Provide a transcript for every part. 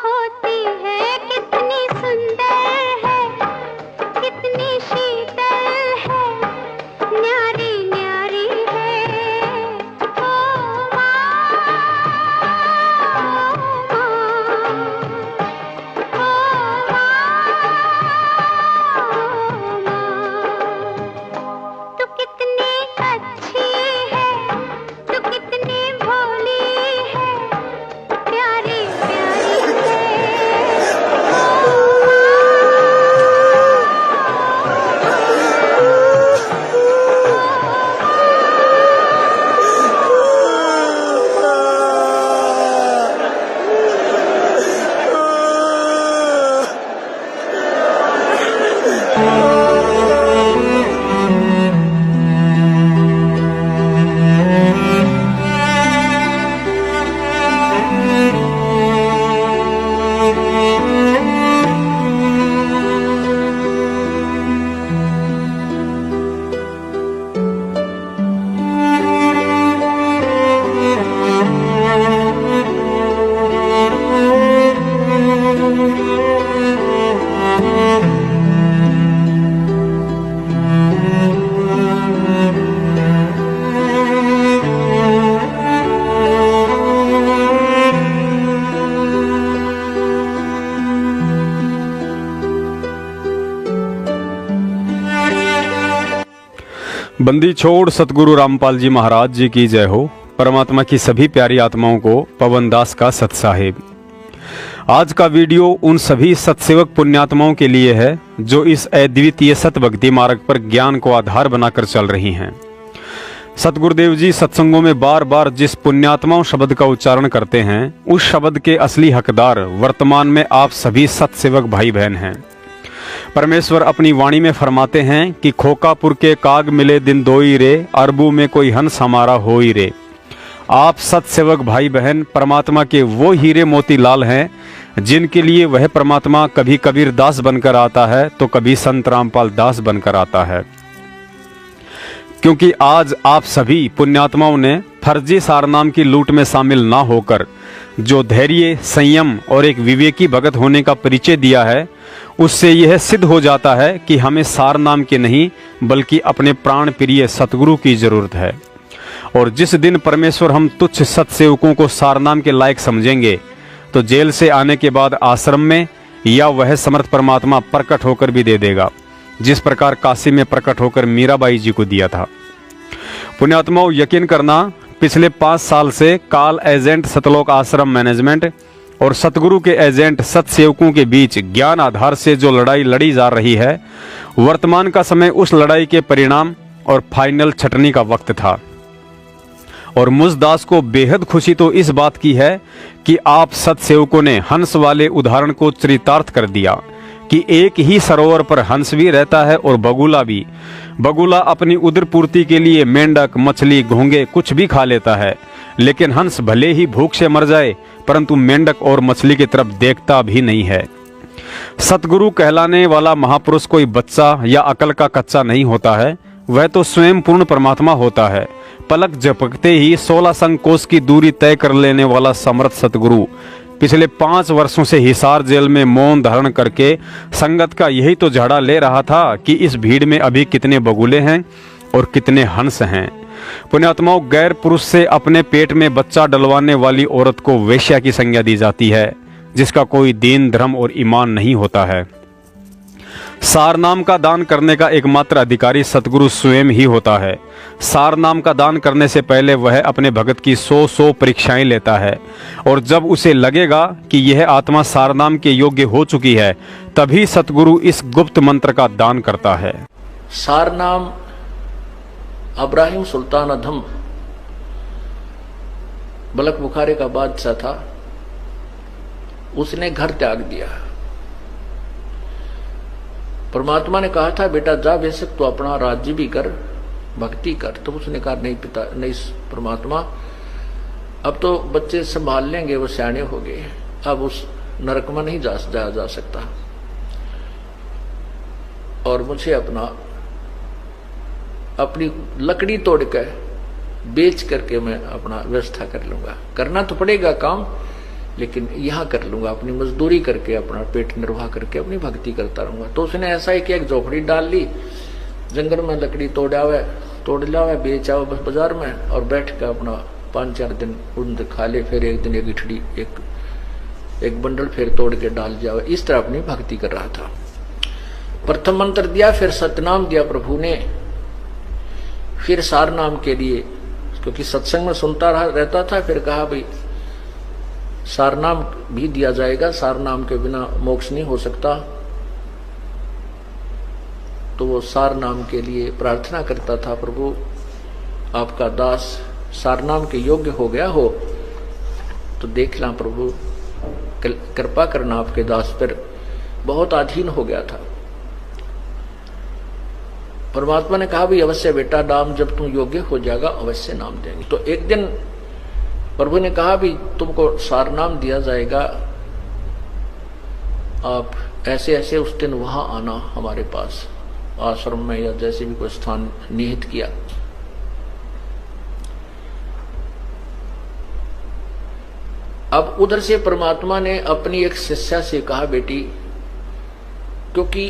होती है, कितनी सुंदर है, कितनी शीतल है, न्यारी न्यारी है। ओ माँ, तू कितनी अच्छी है, तू कितनी भोली है, प्यारी प्यारी बंदी छोड़ सतगुरु रामपाल जी महाराज जी की जय हो। परमात्मा की सभी प्यारी आत्माओं को पवन दास का सत साहेब। आज का वीडियो उन सभी सत्सेवक पुण्यात्माओं के लिए है जो इस अद्वितीय सतभक्ति मार्ग पर ज्ञान को आधार बनाकर चल रही हैं। सतगुरुदेव जी सत्संगों में बार बार जिस पुण्यात्माओं शब्द का उच्चारण करते हैं, उस शब्द के असली हकदार वर्तमान में आप सभी सत्सेवक भाई बहन हैं। परमेश्वर अपनी वाणी में फरमाते हैं कि खोकापुर के काग मिले दिन दोई रे, अरबू में कोई हंस हमारा होई रे। आप सत्सेवक भाई बहन परमात्मा के वो हीरे मोती लाल हैं जिनके लिए वह परमात्मा कभी कबीर दास बनकर आता है तो कभी संत रामपाल दास बनकर आता है। क्योंकि आज आप सभी पुण्यात्माओं ने फर्जी सारनाम की लूट में शामिल ना होकर जो धैर्य, संयम और एक विवेकी भगत होने का परिचय दिया है, उससे यह सिद्ध हो जाता है कि हमें सार नाम के नहीं बल्कि अपने प्राण प्रिय सतगुरु की जरूरत है। और जिस दिन परमेश्वर हम तुच्छ सत्सेवकों को सार नाम के लायक समझेंगे तो जेल से आने के बाद आश्रम में या वह समर्थ परमात्मा प्रकट होकर भी दे देगा, जिस प्रकार काशी में प्रकट होकर मीराबाई जी को दिया था। पुण्यात्माओं, यकीन करना, पिछले 5 साल से काल एजेंट सतलोक आश्रम मैनेजमेंट और सतगुरु के एजेंट सत्सेवकों के बीच ज्ञान आधार से जो लड़ाई लड़ी जा रही है, वर्तमान का समय उस लड़ाई के परिणाम और फाइनल छटनी का वक्त था। और मुझ दास को बेहद खुशी तो इस बात की है कि आप सत्सेवकों ने हंस वाले उदाहरण को चरितार्थ कर दिया कि एक ही सरोवर पर हंस भी रहता है और बगुला भी। बगुला अपनी उदर पूर्ति के लिए मेंढक, मछली, घोंगे कुछ भी खा लेता है, लेकिन हंस भले ही भूख से मर जाए परंतु मेंढक और मछली की तरफ देखता भी नहीं है। सतगुरु कहलाने वाला महापुरुष कोई बच्चा या अकल का कच्चा नहीं होता है, वह तो स्वयं पूर्ण परमात्मा होता है। पलक झपकते ही 16 संकोश की दूरी तय कर लेने वाला समर्थ सतगुरु पिछले 5 वर्षों से हिसार जेल में मौन धारण करके संगत का यही तो झाड़ा ले रहा था कि इस भीड़ में अभी कितने बगुले हैं और कितने हंस हैं। पुण्यात्माओं, गैर पुरुष से अपने पेट में बच्चा डलवाने वाली औरत को वेश्या की संज्ञा दी जाती है, जिसका कोई दीन, धर्म और ईमान नहीं होता है। सार नाम का दान करने का एकमात्र अधिकारी सतगुरु स्वयं ही होता है। सार नाम का दान करने से पहले वह अपने भगत की 100 परीक्षाएं लेता है, और जब उसे लगेगा कि यह आत्मा सार नाम के योग्य हो चुकी है, तभी सतगुरु इस गुप्त मंत्र का दान करता है। सार नाम अब्राहिम सुल्तान अधम बलक बुखारे का बादशाह था, उसने घर त्याग दिया। परमात्मा ने कहा था, बेटा जा बेशक तो अपना राज्य भी कर, भक्ति कर। तो उसने कहा, नहीं पिता, नहीं परमात्मा, अब तो बच्चे संभाल लेंगे, वो सियाने हो गए, अब उस नरक में नहीं जाया जा सकता, और मुझे अपनी लकड़ी तोड़ कर बेच करके मैं अपना व्यवस्था कर लूंगा। करना तो पड़ेगा काम, लेकिन यहाँ कर लूंगा, अपनी मजदूरी करके अपना पेट निर्वाह करके अपनी भक्ति करता रहूंगा। तो उसने ऐसा ही किया, एक झोपड़ी डाल ली, जंगल में लकड़ी तोड़ लावे बेच आओ बस बाजार में, और बैठ कर अपना 5-4 दिन उन खा ले, फिर एक दिन एक इठड़ी एक बंडल फिर तोड़ के डाल जाओ। इस तरह अपनी भक्ति कर रहा था। प्रथम मंत्र दिया, फिर सतनाम दिया प्रभु ने, फिर सार नाम के लिए, क्योंकि सत्संग में सुनता रहता था, फिर कहा भाई सार नाम भी दिया जाएगा, सार नाम के बिना मोक्ष नहीं हो सकता। तो वो सार नाम के लिए प्रार्थना करता था, प्रभु आपका दास सार नाम के योग्य हो गया हो तो देख ला प्रभु, कृपा करना आपके दास पर, बहुत अधीन हो गया था। परमात्मा ने कहा भी अवश्य बेटा, नाम जब तुम योग्य हो जाएगा अवश्य नाम देंगे। तो एक दिन प्रभु ने कहा भी तुमको सार नाम दिया जाएगा, आप ऐसे ऐसे उस दिन वहां आना हमारे पास आश्रम में, या जैसे भी कोई स्थान निहित किया। अब उधर से परमात्मा ने अपनी एक शिष्या से कहा बेटी, क्योंकि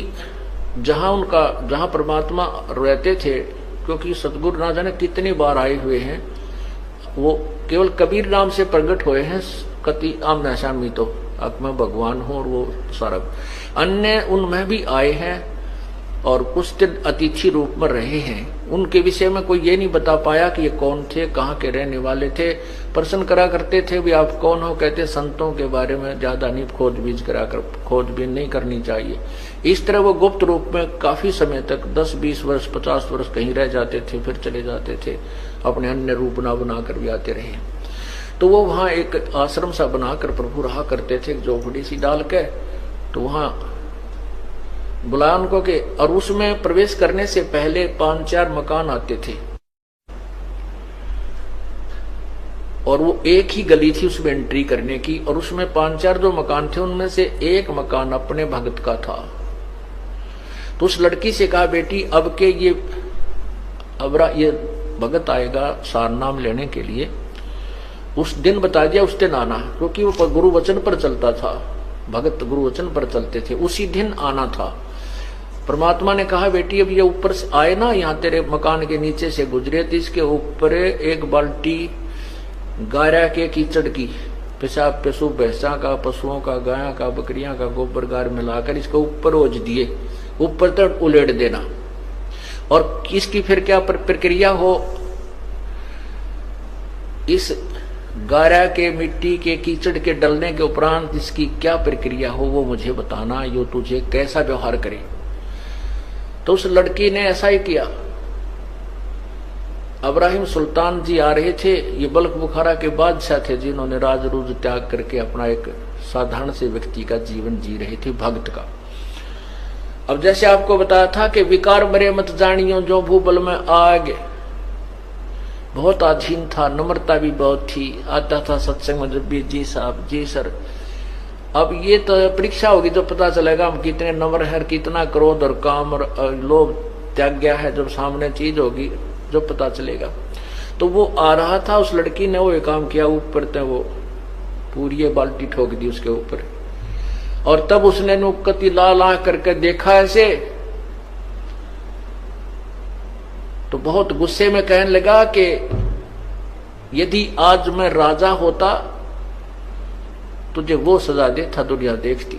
जहां परमात्मा रहते थे, क्योंकि सतगुरु ना जाने कितनी बार आए हुए हैं, वो केवल कबीर नाम से प्रकट हुए हैं, कति आमना सामनी तो अब मैं भगवान हूं और वो सारा अन्य उनमें भी आए हैं और कुछ दिन अतिथि रूप में रहे हैं। उनके विषय में कोई ये नहीं बता पाया कि ये कौन थे, कहाँ के रहने वाले थे। प्रश्न करा करते थे भी आप कौन हो, कहते संतों के बारे में ज्यादा नहीं खोजबीन नहीं करनी चाहिए। इस तरह वो गुप्त रूप में काफी समय तक 10-20 वर्ष 50 वर्ष कहीं रह जाते थे, फिर चले जाते थे, अपने अन्य रूप ना बनाकर भी आते रहे। तो वो वहां एक आश्रम सा बनाकर प्रभु रहा करते थे, एक झोपड़ी सी डाल के। तो वहां बुलाया उनको के, और उसमें प्रवेश करने से पहले 5-4 मकान आते थे, और वो एक ही गली थी उसमें एंट्री करने की, और उसमें 5-4 जो मकान थे उनमें से एक मकान अपने भगत का था। तो उस लड़की से कहा बेटी अब के ये भगत आएगा सार नाम लेने के लिए, उस दिन बता दिया उस दिन आना, क्योंकि वो गुरु वचन पर चलता था, भगत गुरु वचन पर चलते थे, उसी दिन आना था। परमात्मा ने कहा बेटी अब ये ऊपर से आए ना, यहाँ तेरे मकान के नीचे से गुजरे तो इसके ऊपर एक बाल्टी गारा के कीचड़ की, पेशाब पशु भैंसा का, पशुओं का, गाया का, बकरियां का गोबर गार मिलाकर इसके ऊपर ओझ दिए, ऊपर तक उलेट देना। और इसकी फिर क्या प्रक्रिया हो, इस गारा के मिट्टी के कीचड़ के डलने के उपरांत इसकी क्या प्रक्रिया हो वो मुझे बताना, यो तुझे कैसा व्यवहार करे। तो उस लड़की ने ऐसा ही किया। इब्राहिम सुल्तान जी आ रहे थे, ये बल्ख बुखारा के बादशाह थे, जिन्होंने राज रूज त्याग करके अपना एक साधारण से व्यक्ति का जीवन जी रहे थे, भक्त का। अब जैसे आपको बताया था कि विकार मरे मत जानियो जो भूबल में आगे, बहुत अधीन था, नम्रता भी बहुत थी, आता था सत्संग में जब भी जी साहब जी सर। अब ये तो परीक्षा होगी जो पता चलेगा हम कितने नम्र है, कितना क्रोध और काम और लोभ त्याग गया है, जब सामने चीज होगी जो पता चलेगा। तो वो आ रहा था, उस लड़की ने वो एक काम किया, ऊपर तक वो पूरी बाल्टी ठोक दी उसके ऊपर, और तब उसने नुक्कती लाल आंख करके देखा ऐसे, तो बहुत गुस्से में कहने लगा कि यदि आज मैं राजा होता तुझे वो सजा देता दुनिया देखती।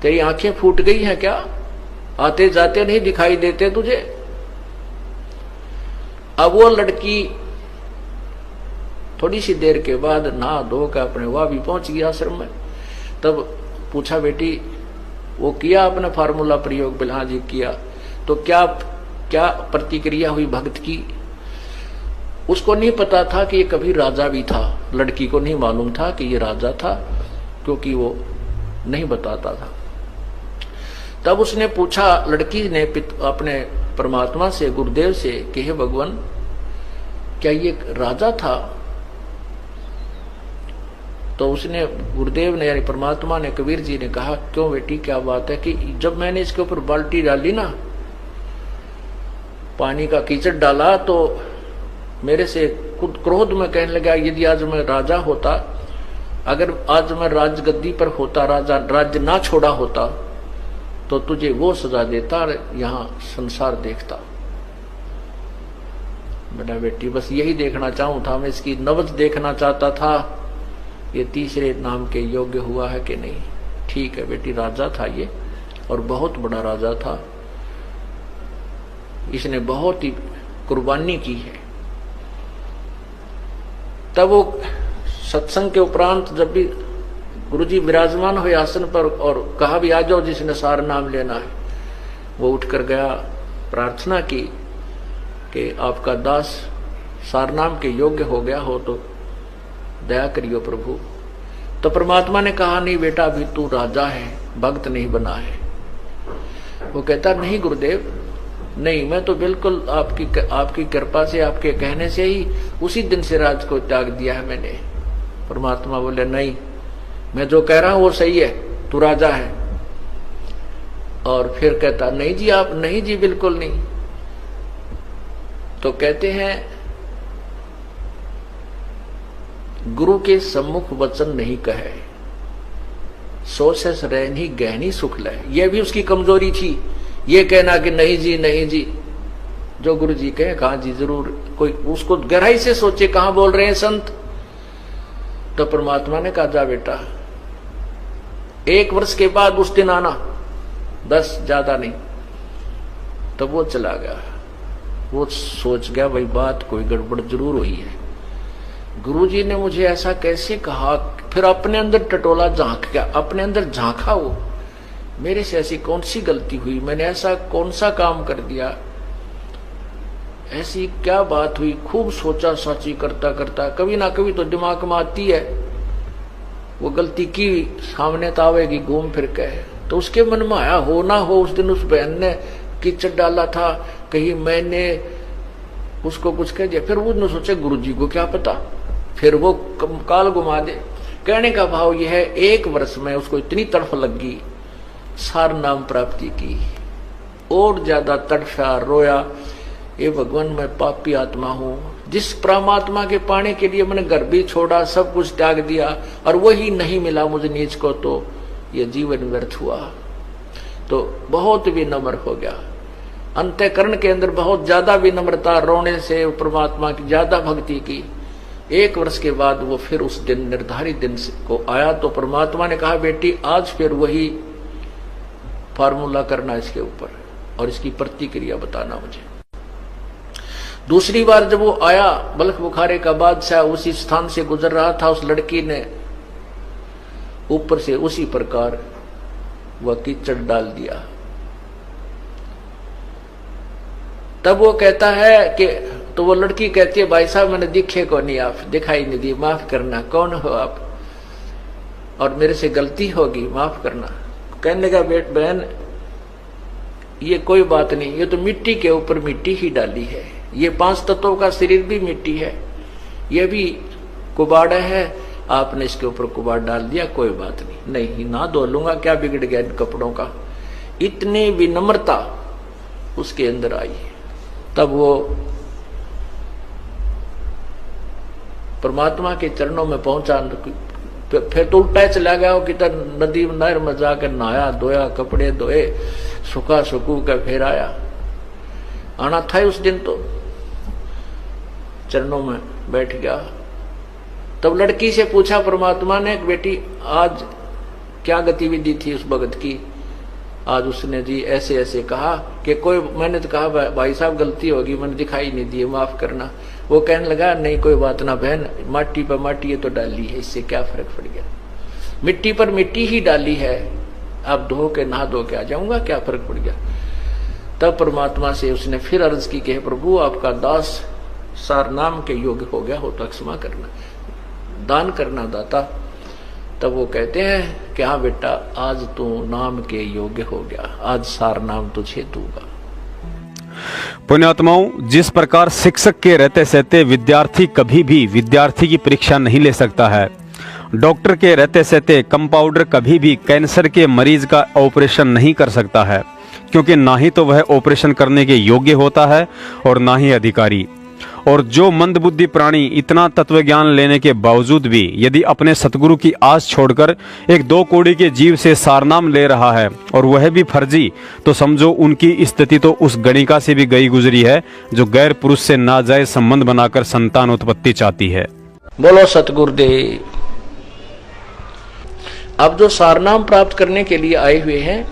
तेरी आंखें फूट गई हैं क्या, आते जाते नहीं दिखाई देते तुझे। अब वो लड़की थोड़ी सी देर के बाद नहा धो कर अपने वहां भी पहुंच गई आश्रम में। तब पूछा बेटी वो किया आपने फार्मूला प्रयोग? बिल्हा जी किया। तो क्या प्रतिक्रिया हुई भक्त की? उसको नहीं पता था कि ये कभी राजा भी था, लड़की को नहीं मालूम था कि ये राजा था, क्योंकि वो नहीं बताता था। तब उसने पूछा, लड़की ने अपने परमात्मा से, गुरुदेव से, कि हे भगवान क्या ये राजा था? तो उसने, गुरुदेव ने यानी परमात्मा ने, कबीर जी ने कहा, क्यों बेटी क्या बात है? कि जब मैंने इसके ऊपर बाल्टी डाली ना, पानी का कीचड़ डाला, तो मेरे से खुद क्रोध में कहने लगा यदि आज मैं राजा होता अगर आज मैं राजगद्दी पर होता, राजा राज्य ना छोड़ा होता, तो तुझे वो सजा देता और यहां संसार देखता। बेटा बेटी बस यही देखना चाहूं था मैं, इसकी नब्ज देखना चाहता था, ये तीसरे नाम के योग्य हुआ है कि नहीं। ठीक है बेटी, राजा था ये, और बहुत बड़ा राजा था, इसने बहुत ही कुर्बानी की है। तब वो सत्संग के उपरांत जब भी गुरुजी विराजमान हुए आसन पर और कहा भी आ जाओ जिसने सार नाम लेना है, वो उठकर गया, प्रार्थना की कि आपका दास सार नाम के योग्य हो गया हो तो दया करियो प्रभु। तो परमात्मा ने कहा नहीं बेटा, अभी तू राजा है, भक्त नहीं बना है। वो कहता नहीं गुरुदेव, नहीं, मैं तो बिल्कुल आपकी कृपा से, आपके कहने से ही उसी दिन से राज को त्याग दिया है मैंने। परमात्मा बोले नहीं, मैं जो कह रहा हूं वो सही है, तू राजा है। और फिर कहता नहीं जी, आप नहीं जी, बिल्कुल नहीं। तो कहते हैं गुरु के सम्मुख वचन नहीं कहे, सो सस रहनी गहनी सुख लय। यह भी उसकी कमजोरी थी, ये कहना कि नहीं जी नहीं जी, जो गुरु जी कहे कहा जी जरूर, कोई उसको गहराई से सोचे कहां बोल रहे हैं संत। तो परमात्मा ने कहा जा बेटा, 1 वर्ष के बाद उस दिन आना, 10 ज्यादा नहीं। तब वो चला गया। वो सोच गया भाई बात कोई गड़बड़ जरूर हुई है, गुरुजी ने मुझे ऐसा कैसे कहा। फिर अपने अंदर टटोला झांक गया, अपने अंदर झांका, वो मेरे से ऐसी कौन सी गलती हुई, मैंने ऐसा कौन सा काम कर दिया, ऐसी क्या बात हुई। खूब सोचा साची करता करता, कभी ना कभी तो दिमाग में आती है वो गलती की, सामने तो आवेगी घूम फिर के। तो उसके मन में आया, हो ना हो उस दिन उस बहन ने कीचड़ डाला था, कहीं मैंने उसको कुछ कह दिया। फिर उसने सोचा गुरुजी को क्या पता, फिर वो काल घुमा दे। कहने का भाव यह है, 1 वर्ष में उसको इतनी तड़फ लगी, सार नाम प्राप्ति की, और ज्यादा तड़फा, रोया, ये भगवान मैं पापी आत्मा हूं, जिस परमात्मा के पाने के लिए मैंने घर भी छोड़ा, सब कुछ त्याग दिया, और वही नहीं मिला मुझे नीच को, तो ये जीवन व्यर्थ हुआ। तो बहुत विनम्र हो गया, अंतःकरण के अंदर बहुत ज्यादा विनम्रता, रोने से परमात्मा की ज्यादा भक्ति की। 1 वर्ष के बाद वो फिर उस दिन, निर्धारित दिन को आया। तो परमात्मा ने कहा बेटी आज फिर वही फार्मूला करना इसके ऊपर, और इसकी प्रतिक्रिया बताना मुझे। दूसरी बार जब वो आया, बल्ख बुखारे का बादशाह उसी स्थान से गुजर रहा था, उस लड़की ने ऊपर से उसी प्रकार वह कीचड़ डाल दिया। तब वो कहता है कि, तो वो लड़की कहती है भाई साहब मैंने दिखे को नहीं, आप दिखाई नहीं दी, माफ करना, कौन हो आप, और मेरे से गलती होगी, माफ करना। कहने का बहन ये कोई बात नहीं, ये तो मिट्टी के ऊपर मिट्टी ही डाली है, ये 5 तत्वों का शरीर भी मिट्टी है, ये भी कुबाड़ है, आपने इसके ऊपर कुबाड़ डाल दिया, कोई बात नहीं, नहीं ना धो लूंगा, क्या बिगड़ गया इन कपड़ों का। इतनी विनम्रता उसके अंदर आई। तब वो परमात्मा के चरणों में पहुंचा। फिर तो उल्टा चला गया हो कि नदी नहर में जाकर नहाया धोया, कपड़े धोए, सुखा सुकू का फिर आया। आना था उस दिन, तो चरणों में बैठ गया। तब लड़की से पूछा परमात्मा ने, बेटी आज क्या गतिविधि थी उस भगत की। आज उसने जी ऐसे ऐसे कहा कि कोई, मैंने तो कहा भाई साहब गलती होगी, मैंने दिखाई नहीं दी, माफ करना। वो कहने लगा नहीं कोई बात ना बहन, माटी पर माटी ये तो डाली है, इससे क्या फर्क पड़ गया, मिट्टी पर मिट्टी ही डाली है, अब धो के नहा धो के आ जाऊंगा, क्या फर्क पड़ गया। तब परमात्मा से उसने फिर अर्ज की कि प्रभु आपका दास सार नाम के योग्य हो गया हो तो क्षमा करना, दान करना दाता। तब वो कहते हैं कि हाँ बेटा आज तू नाम के योग्य हो गया, आज सार नाम तुझे दूंगा। पुण्यात्माओं, जिस प्रकार शिक्षक के रहते सहते विद्यार्थी कभी भी विद्यार्थी की परीक्षा नहीं ले सकता है, डॉक्टर के रहते सहते कंपाउंडर कभी भी कैंसर के मरीज का ऑपरेशन नहीं कर सकता है, क्योंकि ना ही तो वह ऑपरेशन करने के योग्य होता है और ना ही अधिकारी। और जो मंदबुद्धि प्राणी इतना तत्व ज्ञान लेने के बावजूद भी यदि अपने सतगुरु की आस छोड़कर एक 2 कौड़ी के जीव से सारनाम ले रहा है और वह भी फर्जी, तो समझो उनकी स्थिति तो उस गणिका से भी गई गुजरी है जो गैर पुरुष से नाजायज संबंध बनाकर संतान उत्पत्ति चाहती है। बोलो सतगुरुदेव। अब जो सारनाम प्राप्त करने के लिए आए हुए हैं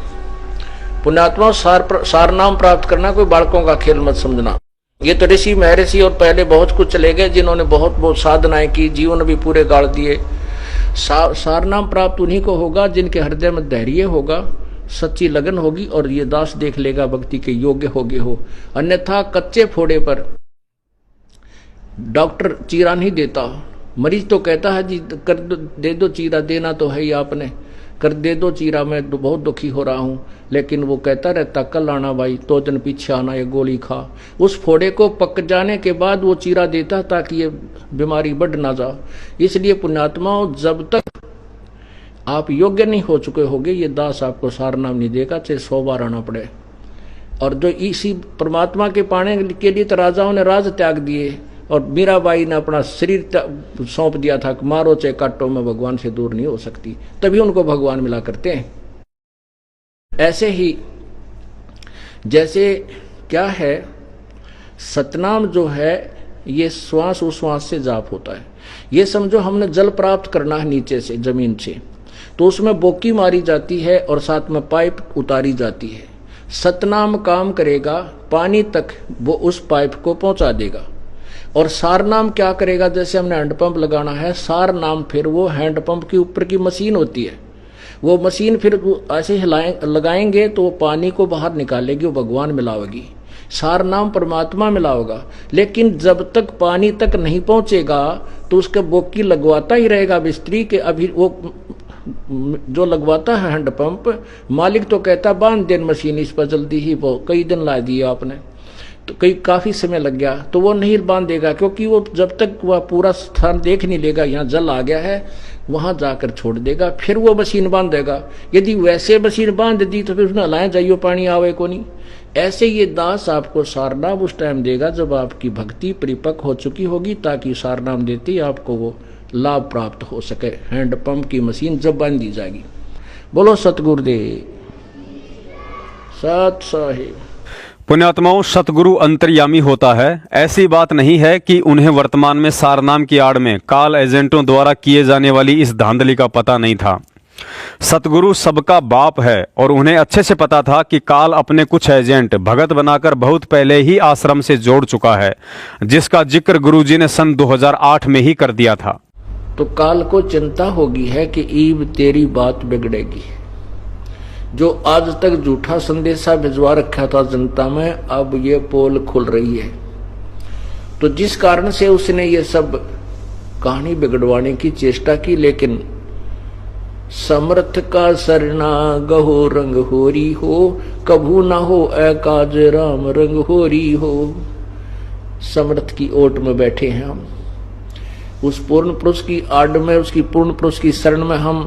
पुण्यात्मा, सारनाम प्राप्त करना कोई बालकों का खेल मत समझना। ये तो ऋषि महर्षि और पहले बहुत कुछ चले गए जिन्होंने बहुत साधनाएं की, जीवन भी पूरे गाड़ दिए। सारनाम प्राप्त उन्हीं को होगा जिनके हृदय में धैर्य होगा, सच्ची लगन होगी और ये दास देख लेगा भक्ति के योग्य होगे हो। अन्यथा कच्चे फोड़े पर डॉक्टर चीरा नहीं देता। मरीज तो कहता है जी कर दे दो चीरा, देना तो है ही आपने, कर दे दो चीरा, मैं तो बहुत दुखी हो रहा हूं। लेकिन वो कहता रहता कल आना भाई, 2 दिन पीछे आना, ये गोली खा। उस फोड़े को पक जाने के बाद वो चीरा देता ताकि ये बीमारी बढ़ ना जाओ। इसलिए पुण्यात्माओं, जब तक आप योग्य नहीं हो चुके होगे ये दास आपको सारनाम नहीं देगा, चाहे 100 बार आना पड़े। और जो इसी परमात्मा के पाने के लिए तो राजाओं ने राज त्याग दिए और मीराबाई ने अपना शरीर सौंप दिया था कि मारो चाहे काटो, मैं भगवान से दूर नहीं हो सकती, तभी उनको भगवान मिला करते हैं। ऐसे ही जैसे क्या है, सतनाम जो है ये श्वास उश्वास से जाप होता है। ये समझो हमने जल प्राप्त करना है नीचे से, जमीन से, तो उसमें बोकी मारी जाती है और साथ में पाइप उतारी जाती है। सतनाम काम करेगा, पानी तक वो उस पाइप को पहुंचा देगा। और सारनाम क्या करेगा, जैसे हमने हैंडपंप लगाना है, सारनाम फिर वो हैंडपंप के ऊपर की मशीन होती है, वो मशीन फिर ऐसे लगाएंगे तो वो पानी को बाहर निकालेगी, वो भगवान मिलावेगी। सारनाम परमात्मा मिलाओगा। लेकिन जब तक पानी तक नहीं पहुंचेगा तो उसके बोकी लगवाता ही रहेगा मिस्त्री के। अभी वो जो लगवाता है हैंडपंप, मालिक तो कहता बांध देन मशीन इस पर जल्दी ही, वो कई दिन ला दिए आपने, तो काफी समय लग गया, तो वो नहीं बांधेगा, क्योंकि वो जब तक वह पूरा स्थान देख नहीं लेगा यहाँ जल आ गया है, वहां जाकर छोड़ देगा, फिर वो मशीन बांधेगा। यदि वैसे मशीन बांध दी तो फिर उसने हलाएं जाइयो पानी आवे को नहीं। ऐसे ये दास आपको सारनाम उस टाइम देगा जब आपकी भक्ति परिपक्व हो चुकी होगी, ताकि सारनाम देते ही आपको वो लाभ प्राप्त हो सके। हैंडपंप की मशीन जब बांध दी जाएगी। बोलो सतगुरुदेव सत साहिब। पुण्यात्माओं, सतगुरु अंतर्यामी होता है। ऐसी बात नहीं है कि उन्हें वर्तमान में सारनाम की आड़ में काल एजेंटों द्वारा किए जाने वाली इस धांधली का पता नहीं था। सतगुरु सबका बाप है और उन्हें अच्छे से पता था कि काल अपने कुछ एजेंट भगत बनाकर बहुत पहले ही आश्रम से जोड़ चुका है, जिसका जिक्र गुरुजी ने सन 2008 में ही कर दिया था। तो काल को चिंता होगी है कि ईब तेरी बात बिगड़ेगी। जो आज तक झूठा संदेशा भिजवा रखा था जनता में, अब ये पोल खुल रही है। तो जिस कारण से उसने ये सब कहानी बिगड़वाने की चेष्टा की, लेकिन समर्थ का सरना गहो रंग होरी हो, कभू ना हो एकाज राम रंग होरी हो। समर्थ की ओट में बैठे हैं हम, उस पूर्ण पुरुष की आड़ में, उसकी पूर्ण पुरुष की शरण में हम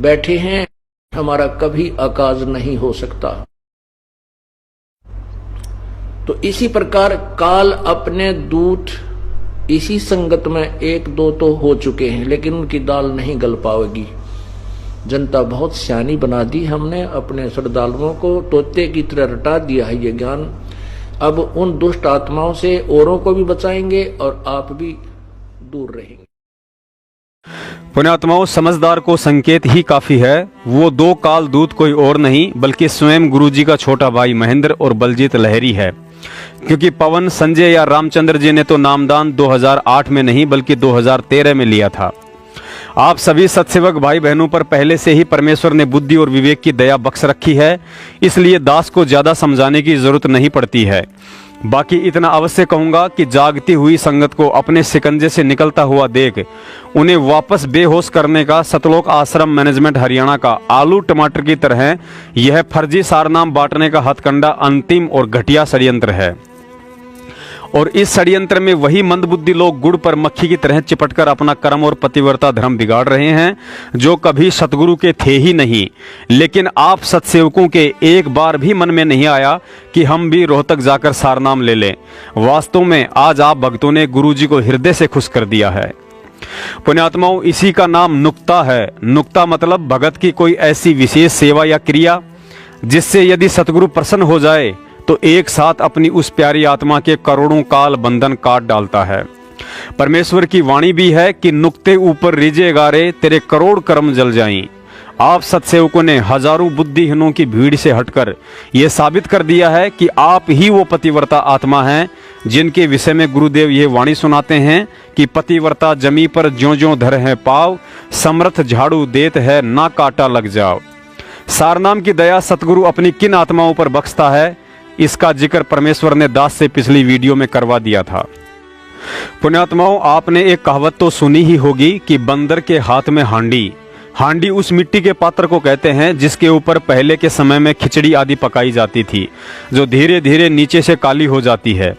बैठे हैं। हमारा कभी अकाज नहीं हो सकता। तो इसी प्रकार काल अपने दूत इसी संगत में 1-2 तो हो चुके हैं, लेकिन उनकी दाल नहीं गल पाएगी। जनता बहुत सियानी बना दी हमने, अपने श्रद्धालुओं को तोते की तरह रटा दिया है ये ज्ञान। अब उन दुष्ट आत्माओं से औरों को भी बचाएंगे और आप भी दूर रहेंगे। पुण्यात्माओं, समझदार को संकेत ही काफी है। वो 2 काल दूत कोई और नहीं बल्कि स्वयं गुरुजी का छोटा भाई महेंद्र और बलजीत लहरी है। क्योंकि पवन, संजय या रामचंद्र जी ने तो नामदान 2008 में नहीं बल्कि 2013 में लिया था। आप सभी सत्सेवक भाई बहनों पर पहले से ही परमेश्वर ने बुद्धि और विवेक की दया बख्श रखी है, इसलिए दास को ज्यादा समझाने की जरूरत नहीं पड़ती है। बाकी इतना अवश्य कहूंगा कि जागती हुई संगत को अपने शिकंजे से निकलता हुआ देख उन्हें वापस बेहोश करने का सतलोक आश्रम मैनेजमेंट हरियाणा का आलू टमाटर की तरह यह फर्जी सारनाम बांटने का हथकंडा अंतिम और घटिया षड्यंत्र है। और इस षड्यंत्र में वही मंदबुद्धि लोग गुड़ पर मक्खी की तरह चिपटकर अपना कर्म और पतिव्रता धर्म बिगाड़ रहे हैं, जो कभी सतगुरु के थे ही नहीं। लेकिन आप सत्सेवकों के एक बार भी मन में नहीं आया कि हम भी रोहतक जाकर सारनाम ले लें। वास्तव में आज आप भक्तों ने गुरु जी को हृदय से खुश कर दिया है। पुण्यात्माओं, इसी का नाम नुक्ता है। नुक्ता मतलब भगत की कोई ऐसी विशेष सेवा या क्रिया जिससे यदि सतगुरु प्रसन्न हो जाए तो एक साथ अपनी उस प्यारी आत्मा के करोड़ों काल बंधन काट डालता है। परमेश्वर की वाणी भी है कि नुक्ते ऊपर रीजे गारे तेरे करोड़ कर्म जल जाएं। आप सत्सेवकों ने हजारों बुद्धिहीनों की भीड़ से हटकर यह साबित कर दिया है कि आप ही वो पतिव्रता आत्मा हैं जिनके विषय में गुरुदेव ये वाणी सुनाते हैं कि पतिव्रता जमी पर ज्यों ज्यों धर है पाव, समर्थ झाड़ू देत है ना काटा लग जाओ। सारनाम की दया सतगुरु अपनी किन आत्माओं पर बख्शता है, इसका जिक्र परमेश्वर ने दास से पिछली वीडियो में करवा दिया था। पुण्यात्माओं, आपने एक कहावत तो सुनी ही होगी कि बंदर के हाथ में हांडी। हांडी उस मिट्टी के पात्र को कहते हैं जिसके ऊपर पहले के समय में खिचड़ी आदि पकाई जाती थी, जो धीरे धीरे नीचे से काली हो जाती है।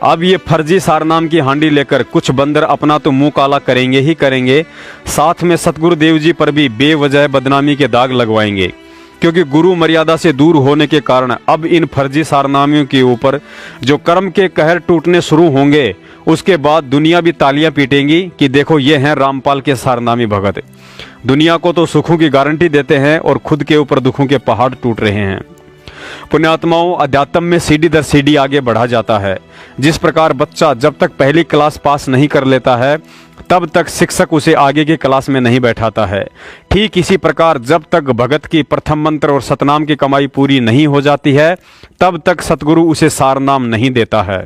अब ये फर्जी सारनाम की हांडी लेकर कुछ बंदर अपना तो मुंह काला करेंगे ही करेंगे, साथ में सतगुरु देव जी पर भी बेवजह बदनामी के दाग लगवाएंगे। क्योंकि गुरु मर्यादा से दूर होने के कारण अब इन फर्जी सारनामियों के ऊपर जो कर्म के कहर टूटने शुरू होंगे, उसके बाद दुनिया भी तालियां पीटेंगी कि देखो ये हैं रामपाल के सारनामी भगत। दुनिया को तो सुखों की गारंटी देते हैं और खुद के ऊपर दुखों के पहाड़ टूट रहे हैं। पुण्यात्माओं, अध्यात्म में सीढ़ी दर सीढ़ी आगे बढ़ा जाता है। जिस प्रकार बच्चा जब तक पहली क्लास पास नहीं कर लेता है तब तक शिक्षक उसे आगे की क्लास में नहीं बैठाता है, ठीक इसी प्रकार जब तक भगत की प्रथम मंत्र और सतनाम की कमाई पूरी नहीं हो जाती है तब तक सतगुरु उसे सारनाम नहीं देता है।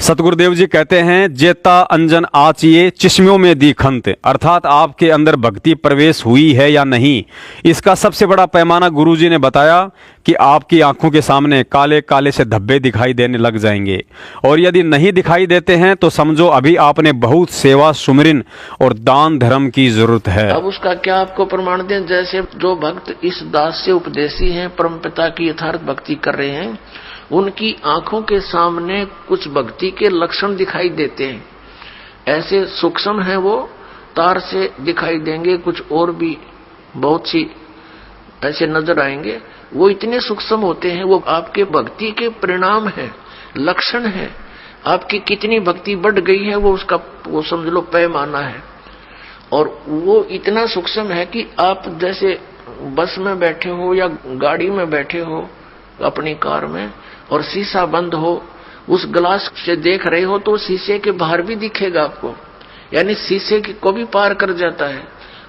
सतगुरुदेव जी कहते हैं, जेता अंजन आचिए चिश्मियों में दीखंत, अर्थात आपके अंदर भक्ति प्रवेश हुई है या नहीं, इसका सबसे बड़ा पैमाना गुरुजी ने बताया कि आपकी आंखों के सामने काले काले से धब्बे दिखाई देने लग जाएंगे। और यदि नहीं दिखाई देते हैं तो समझो अभी आपने बहुत सेवा, सुमिरन और दान धर्म की जरूरत है। अब उसका क्या आपको प्रमाण दें? जैसे जो भक्त इस दास से उपदेशी हैं, परमपिता की यथार्थ भक्ति कर रहे हैं, उनकी आंखों के सामने कुछ भक्ति के लक्षण दिखाई देते हैं। ऐसे सूक्ष्म हैं वो, तार से दिखाई देंगे, कुछ और भी बहुत सी ऐसे नजर आएंगे। वो इतने सूक्ष्म होते हैं, वो आपके भक्ति के परिणाम है, लक्षण है। आपकी कितनी भक्ति बढ़ गई है वो उसका वो समझ लो पैमाना है। और वो इतना सूक्ष्म है कि आप जैसे बस में बैठे हो या गाड़ी में बैठे हो अपनी कार में और शीशा बंद हो, उस ग्लास से देख रहे हो तो शीशे के बाहर भी दिखेगा आपको, यानी शीशे को भी पार कर जाता है।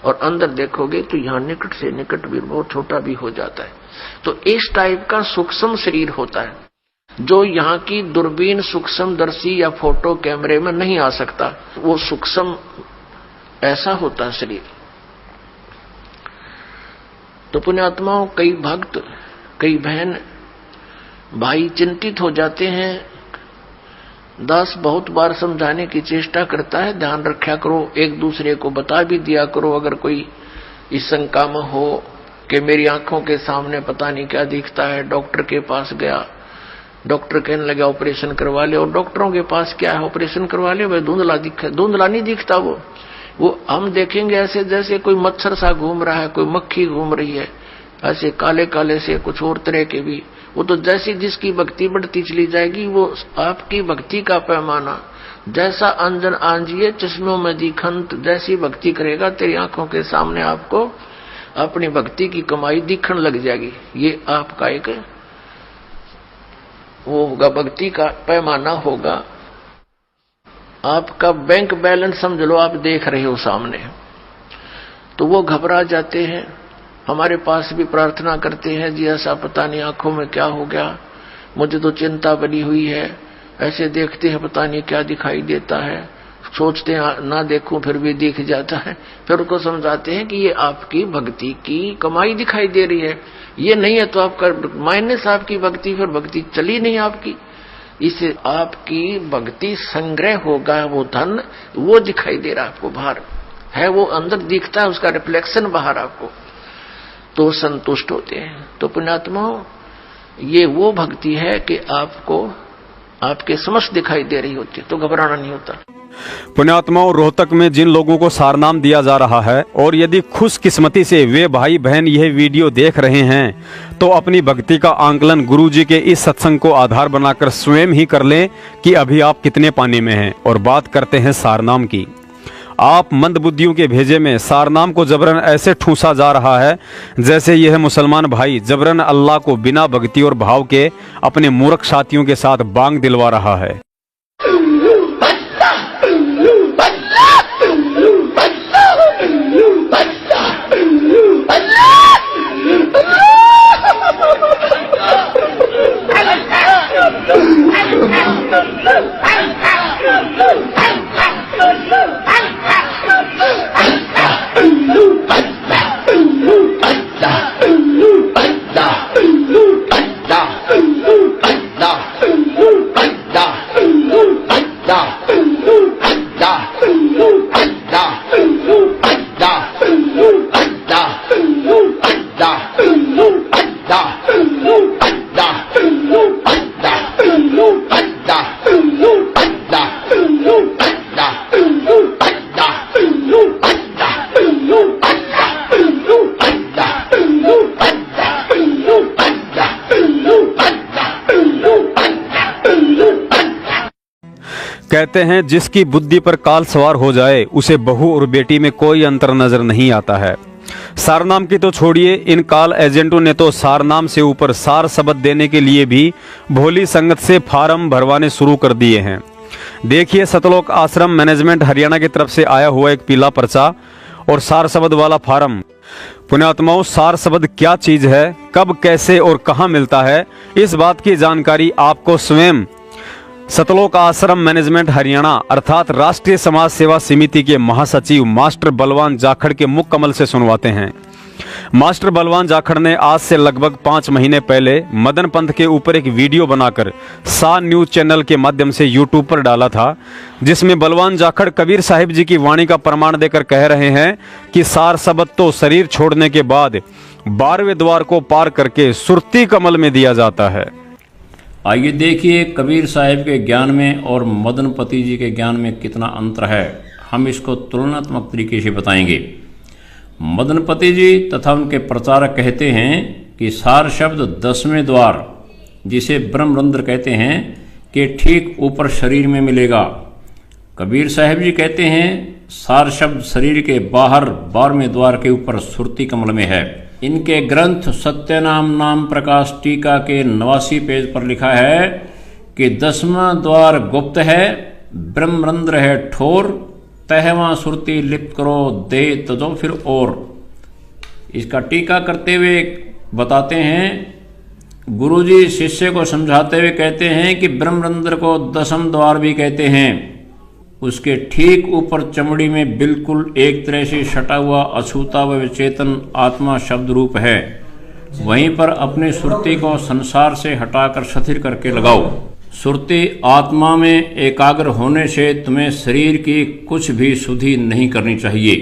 और अंदर देखोगे तो यहाँ निकट से निकट भी बहुत छोटा भी हो जाता है। तो इस टाइप का सूक्ष्म शरीर होता है जो यहाँ की दूरबीन सूक्ष्मदर्शी या फोटो कैमरे में नहीं आ सकता। वो सूक्ष्म ऐसा होता है शरीर। तो पुण्यात्माओं, कई भक्त, कई बहन भाई चिंतित हो जाते हैं। दास बहुत बार समझाने की चेष्टा करता है, ध्यान रखा करो, एक दूसरे को बता भी दिया करो अगर कोई इस शंका में हो कि मेरी आंखों के सामने पता नहीं क्या दिखता है। डॉक्टर के पास गया, डॉक्टर कहने लगा ऑपरेशन करवा ले, और डॉक्टरों के पास क्या है, ऑपरेशन करवा ले, वह धुंधला दिखा, धुंधला नहीं दिखता। वो हम देखेंगे ऐसे जैसे कोई मच्छर सा घूम रहा है, कोई मक्खी घूम रही है, ऐसे काले काले से कुछ और तरह के भी। वो तो जैसी जिसकी भक्ति बढ़ती चली जाएगी, वो आपकी भक्ति का पैमाना जैसा अंजन आंजिए चश्मों में दिखंत, जैसी भक्ति करेगा तेरी आंखों के सामने आपको अपनी भक्ति की कमाई दिखने लग जाएगी। ये आपका एक वो होगा, भक्ति का पैमाना होगा। आपका बैंक बैलेंस समझ लो, आप देख रहे हो सामने। तो वो घबरा जाते हैं, हमारे पास भी प्रार्थना करते हैं, जी ऐसा पता नहीं आंखों में क्या हो गया, मुझे तो चिंता बनी हुई है। ऐसे देखते हैं पता नहीं क्या दिखाई देता है, सोचते हैं ना देखूं फिर भी दिख जाता है। फिर उनको समझाते हैं कि ये आपकी भक्ति की कमाई दिखाई दे रही है, ये नहीं है तो आपका माइनस आपकी भक्ति, फिर भक्ति चली नहीं आपकी। इससे आपकी भक्ति संग्रह होगा, वो धन वो दिखाई दे रहा आपको, बाहर है वो अंदर दिखता है, उसका रिफ्लेक्शन बाहर आपको, तो संतुष्ट होते हैं। तो पुण्यात्माओं, ये वो भक्ति है कि आपको आपके समक्ष दिखाई दे रही होती है तो घबराना नहीं होता। पुण्यात्माओं, रोहतक में जिन लोगों को सारनाम दिया जा रहा है और यदि खुशकिस्मती से वे भाई बहन यह वीडियो देख रहे हैं तो अपनी भक्ति का आंकलन गुरुजी के इस सत्संग को आधार बनाकर स्वयं ही कर लें कि अभी आप कितने पानी में हैं। और बात करते हैं सारनाम की। आप मंदबुद्धियों के भेजे में सारनाम को जबरन ऐसे ठूसा जा रहा है जैसे यह मुसलमान भाई जबरन अल्लाह को बिना भक्ति और भाव के अपने मूर्ख साथियों के साथ बांग दिलवा रहा है। कहते हैं जिसकी बुद्धि पर काल सवार हो जाए उसे बहू और बेटी में कोई अंतर नजर नहीं आता है। सारनाम की तो छोड़िए, इन काल एजेंटों ने तो सारनाम से ऊपर सार शब्द देने के लिए भी भोली संगत से फार्म भरवाने शुरू कर दिए हैं। देखिए, सतलोक आश्रम मैनेजमेंट हरियाणा की तरफ से आया हुआ एक पीला पर्चा और सार शब्द वाला फार्म। पुण्यात्माओं, सार शब्द क्या चीज है, कब, कैसे और कहां मिलता है, इस बात की जानकारी आपको स्वयं सतलोक आश्रम मैनेजमेंट हरियाणा अर्थात राष्ट्रीय समाज सेवा समिति के महासचिव मास्टर बलवान जाखड़ के मुख कमल से सुनवाते हैं। मास्टर बलवान जाखड़ ने आज से लगभग 5 महीने पहले मदन पंथ के ऊपर एक वीडियो बनाकर सा न्यूज चैनल के माध्यम से यूट्यूब पर डाला था, जिसमें बलवान जाखड़ कबीर साहिब जी की वाणी का प्रमाण देकर कह रहे हैं कि सार शब्द तो शरीर छोड़ने के बाद 12वें द्वार को पार करके सुरती कमल में दिया जाता है। आइए देखिए कबीर साहिब के ज्ञान में और मदनपति जी के ज्ञान में कितना अंतर है। हम इसको तुलनात्मक तरीके से बताएंगे। मदनपति जी तथा उनके प्रचारक कहते हैं कि सार शब्द 10वें द्वार, जिसे ब्रह्मरंध्र कहते हैं, के ठीक ऊपर शरीर में मिलेगा। कबीर साहिब जी कहते हैं सार शब्द शरीर के बाहर 12वें द्वार के ऊपर सुरती कमल में है। इनके ग्रंथ सत्यनाम नाम प्रकाश टीका के 89 पेज पर लिखा है कि 10वां द्वार गुप्त है, ब्रह्मरंध्र है ठोर, तहवां सुरती लिप्त करो दे तजो फिर और। इसका टीका करते हुए बताते हैं, गुरुजी शिष्य को समझाते हुए कहते हैं कि ब्रह्मरंध्र को 10वां द्वार भी कहते हैं। उसके ठीक ऊपर चमड़ी में बिल्कुल एक तरह से सटा हुआ अछूता व चेतन आत्मा शब्द रूप है। वहीं पर अपनी सुरती को संसार से हटाकर शिथिल करके लगाओ। सुरती आत्मा में एकाग्र होने से तुम्हें शरीर की कुछ भी शुद्धि नहीं करनी चाहिए।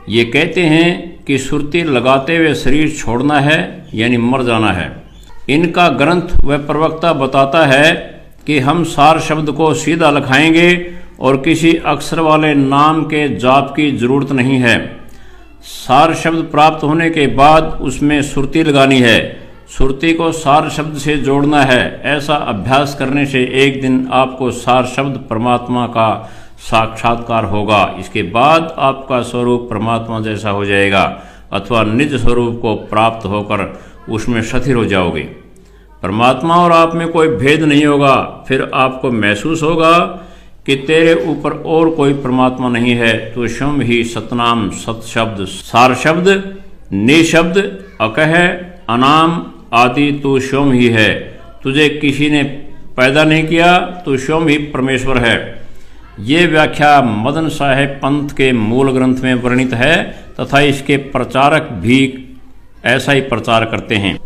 ये कहते हैं कि सुरती लगाते हुए शरीर छोड़ना है यानी मर जाना है। इनका ग्रंथ व प्रवक्ता बताता है कि हम सार शब्द को सीधा लिखाएंगे और किसी अक्षर वाले नाम के जाप की जरूरत नहीं है। सार शब्द प्राप्त होने के बाद उसमें सुरती लगानी है, सुरती को सार शब्द से जोड़ना है। ऐसा अभ्यास करने से एक दिन आपको सार शब्द परमात्मा का साक्षात्कार होगा। इसके बाद आपका स्वरूप परमात्मा जैसा हो जाएगा अथवा निज स्वरूप को प्राप्त होकर उसमें शिथिल हो जाओगे। परमात्मा और आप में कोई भेद नहीं होगा। फिर आपको महसूस होगा कि तेरे ऊपर और कोई परमात्मा नहीं है। तो स्वयं ही सतनाम सत शब्द, सार शब्द, निशब्द, अकह, अनाम आदि तू स्वयं ही है। तुझे किसी ने पैदा नहीं किया, तू स्वयं ही परमेश्वर है। ये व्याख्या मदन साहेब पंथ के मूल ग्रंथ में वर्णित है तथा इसके प्रचारक भी ऐसा ही प्रचार करते हैं।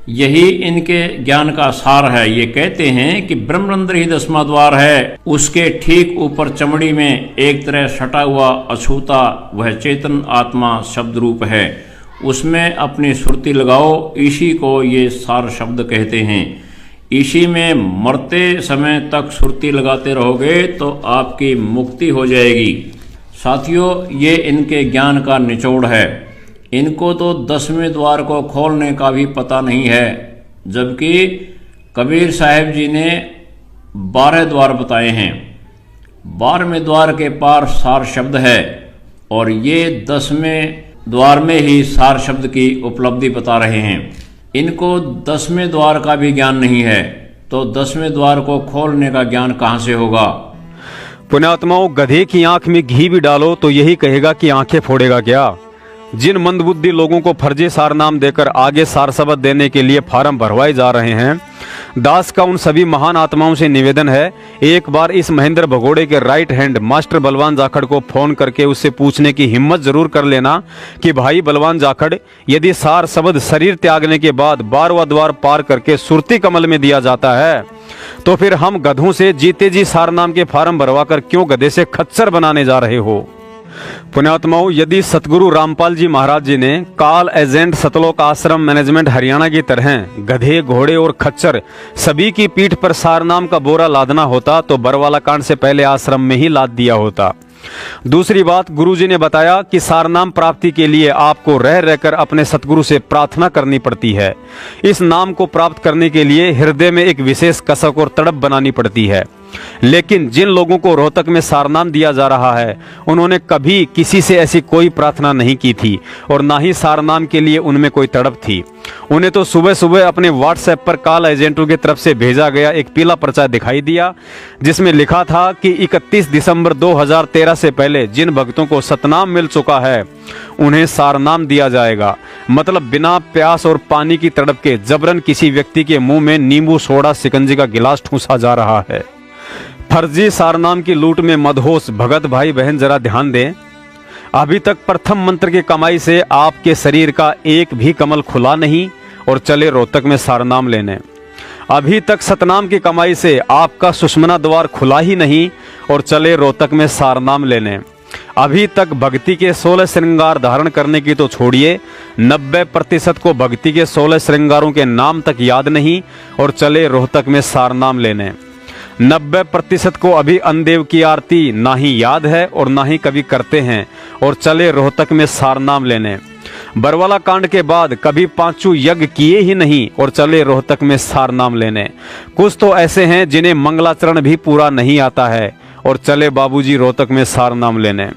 यही इनके ज्ञान का सार है। ये कहते हैं कि ब्रह्मरंध्र ही 10वां द्वार है। उसके ठीक ऊपर चमड़ी में एक तरह सटा हुआ अछूता वह चेतन आत्मा शब्द रूप है। उसमें अपनी सुरती लगाओ। इसी को ये सार शब्द कहते हैं। इसी में मरते समय तक सुरती लगाते रहोगे तो आपकी मुक्ति हो जाएगी। साथियों, ये इनके ज्ञान का निचोड़ है। इनको तो 10वें द्वार को खोलने का भी पता नहीं है, जबकि कबीर साहब जी ने 12 द्वार बताए हैं। 12वें द्वार के पार सार शब्द है और ये 10वें द्वार में ही सार शब्द की उपलब्धि बता रहे हैं। इनको 10वें द्वार का भी ज्ञान नहीं है, तो 10वें द्वार को खोलने का ज्ञान कहाँ से होगा। पुण्यात्माओं, गधे की आंख में घी भी डालो तो यही कहेगा कि आंखें फोड़ेगा क्या। जिन मंदबुद्धि लोगों को फर्जी सार नाम देकर आगे सार शब्द देने के लिए फार्म भरवाए जा रहे हैं, दास का उन सभी महान आत्माओं से निवेदन है, एक बार इस महेंद्र भगोड़े के राइट हैंड मास्टर बलवान जाखड़ को फोन करके उससे पूछने की हिम्मत जरूर कर लेना कि भाई बलवान जाखड़, यदि सार शब्द शरीर त्यागने के बाद 12वां द्वार पार करके सुरती कमल में दिया जाता है, तो फिर हम गधों से जीते जी सार नाम के फार्म भरवाकर क्यों गधे से खच्चर बनाने जा रहे हो। पुण्यात्माओं, यदि सतगुरु रामपाल जी महाराज जी ने काल एजेंट सतलोक आश्रम मैनेजमेंट हरियाणा की तरह गधे, घोड़े और खच्चर सभी की पीठ पर सार नाम का बोरा लादना होता तो बरवाला कांड से पहले आश्रम में ही लाद दिया होता। दूसरी बात, गुरुजी ने बताया कि सारनाम प्राप्ति के लिए आपको रह रहकर अपने सतगुरु से प्रार्थना करनी पड़ती है। इस नाम को प्राप्त करने के लिए हृदय में एक विशेष कसक और तड़प बनानी पड़ती है। लेकिन जिन लोगों को रोहतक में सारनाम दिया जा रहा है, उन्होंने कभी किसी से ऐसी कोई प्रार्थना नहीं की थी और ना ही सारनाम के लिए उनमें कोई तड़प थी। उन्हें तो सुबह सुबह अपने व्हाट्सएप पर काल एजेंटों की तरफ से भेजा गया एक पीला पर्चा दिखाई दिया, जिसमें लिखा था कि 31 दिसंबर 2013 से पहले जिन भक्तों को सतनाम मिल चुका है उन्हें सारनाम दिया जाएगा। मतलब बिना प्यास और पानी की तड़प के जबरन किसी व्यक्ति के मुंह में नींबू सोडा शिकंजी का गिलास ठूंसा जा रहा है। फर्जी सारनाम की लूट में मदहोश भगत भाई बहन जरा ध्यान दें। अभी तक प्रथम मंत्र की कमाई से आपके शरीर का एक भी कमल खुला नहीं और चले रोहतक में सारनाम लेने। अभी तक सतनाम की कमाई से आपका सुषमना द्वार खुला ही नहीं और चले रोहतक में सारनाम लेने। अभी तक भक्ति के 16 श्रृंगार धारण करने की तो छोड़िए, 90% को भक्ति के 16 श्रृंगारों के नाम तक याद नहीं और चले रोहतक में सारनाम लेने। 90% को अभी अन्नदेव की आरती ना ही याद है और ना ही कभी करते हैं और चले रोहतक में सारनाम लेने। बरवाला कांड के बाद कभी पांचों यज्ञ किए ही नहीं और चले रोहतक में सारनाम लेने। कुछ तो ऐसे हैं जिन्हें मंगलाचरण भी पूरा नहीं आता है और चले बाबूजी रोहतक में सारनाम लेने।